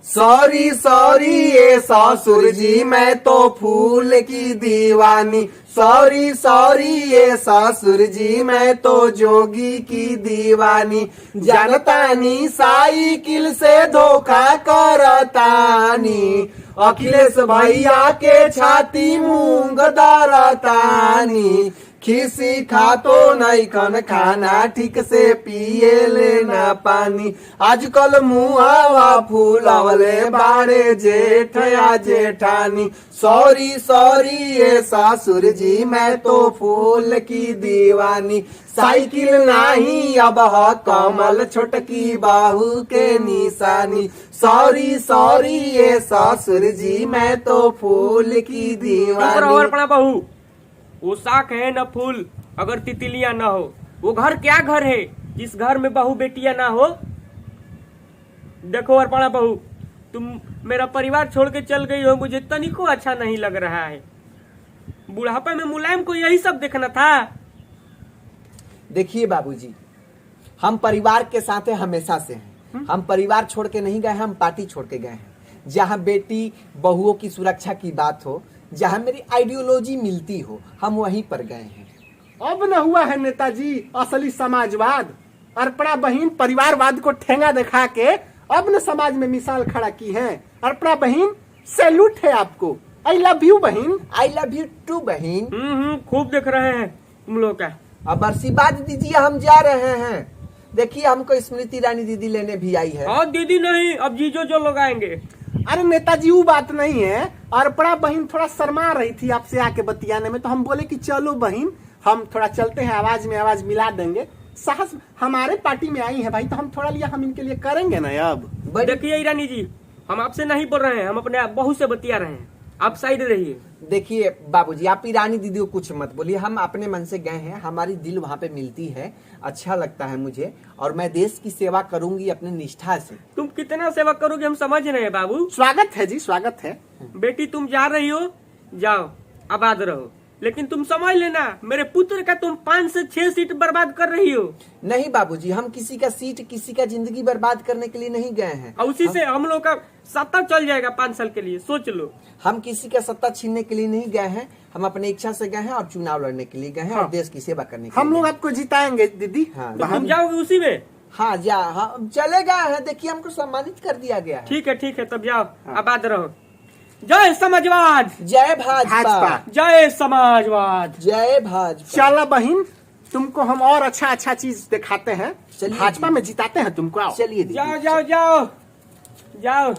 Sorry sorry ये ससुर जी मैं तो फूल की दीवानी। सॉरी सॉरी ये ससुर जी मैं तो जोगी की दीवानी। जनतानी साइकिल से धोखा करतानी। अखिलेश भैया के छाती मूंग दरतानी। खिसी खा तो नहीं खन खाना ठीक से पिए लेना पानी। आजकल मुहावा फूलवले बाड़े जेठ या जेठानी। सॉरी सॉरी ये ससुर जी मैं तो फूल की दीवानी। साइकिल नहीं अब ह कमल छोटकी बाहू के निशानी। सॉरी सॉरी ये ससुर जी मैं तो फूल की दीवानी। वो साख है न फूल अगर तितलियां न हो। वो घर क्या घर है जिस घर में बहू बेटियां ना हो। देखो अर्पणा बहू, तुम मेरा परिवार छोड़ के चल गई हो, मुझे तनिको अच्छा नहीं लग रहा है। बुढ़ापे में मुलायम को यही सब देखना था। देखिए बाबूजी, हम परिवार के साथ हमेशा से हैं। हम परिवार छोड़ के नहीं गए, हम पार्टी छोड़ के गए हैं। जहाँ बेटी बहुओं की सुरक्षा की बात हो, जहाँ मेरी आइडियोलॉजी मिलती हो, हम वहीं पर गए हैं। अब न हुआ है नेताजी असली समाजवाद। अर्पणा बहन परिवारवाद को ठेंगा दिखा के अब न समाज में मिसाल खड़ा की है। अर्पणा बहन सैल्यूट है आपको। आई लव यू बहन। आई लव यू टू बहन। खूब देख रहे हैं तुम लोग का। अब आशीर्वाद दीजिए, हम जा रहे हैं। देखिए हमको स्मृति ईरानी दीदी लेने भी आई है। हाँ दीदी नहीं, अब जीजो जो लोग आएंगे। अरे नेताजी वो बात नहीं है। अर्पणा बहन थोड़ा शर्मा रही थी आपसे आके बतियाने में, तो हम बोले कि चलो बहन हम थोड़ा चलते हैं, आवाज में आवाज मिला देंगे। साहस हमारे पार्टी में आई है भाई, तो हम थोड़ा लिया हम इनके लिए करेंगे ना। अब देखिए ईरानी जी, हम आपसे नहीं बोल रहे हैं, हम अपने बहू से बतिया रहे हैं। आप साइड रहिए। देखिए बाबूजी, आप ईरानी दीदी को कुछ मत बोलिए। हम अपने मन से गए हैं, हमारी दिल वहाँ पे मिलती है, अच्छा लगता है मुझे, और मैं देश की सेवा करूंगी अपने निष्ठा से। तुम कितना सेवा करोगे हम समझ रहे हैं बाबू। स्वागत है जी, स्वागत है। बेटी तुम जा रही हो, जाओ आबाद रहो, लेकिन तुम समझ लेना मेरे पुत्र का तुम 5 से 6 सीट बर्बाद कर रही हो। नहीं बाबूजी, हम किसी का सीट, किसी का जिंदगी बर्बाद करने के लिए नहीं गए हैं। और उसी से हम लोग का सत्ता चल जाएगा 5 साल के लिए, सोच लो। हम किसी का सत्ता छीनने के लिए नहीं गए हैं। हम अपनी इच्छा से गए हैं और चुनाव लड़ने के लिए गए हैं। और देश की सेवा करने के लिए हम लोग आपको जिताएंगे दीदी। हाँ, तो तुम जाओगे उसी में। हाँ चले गए हैं। देखिए हमको सम्मानित कर दिया गया है। ठीक है, तब जाओ आबाद रहो। जय समाजवाद, जय भाजपा, जय समाजवाद, जय भाजपा। चला बहन, तुमको हम और अच्छा अच्छा चीज दिखाते हैं। भाजपा में जिताते हैं तुमको। चलिए जाओ जाओ जाओ जाओ।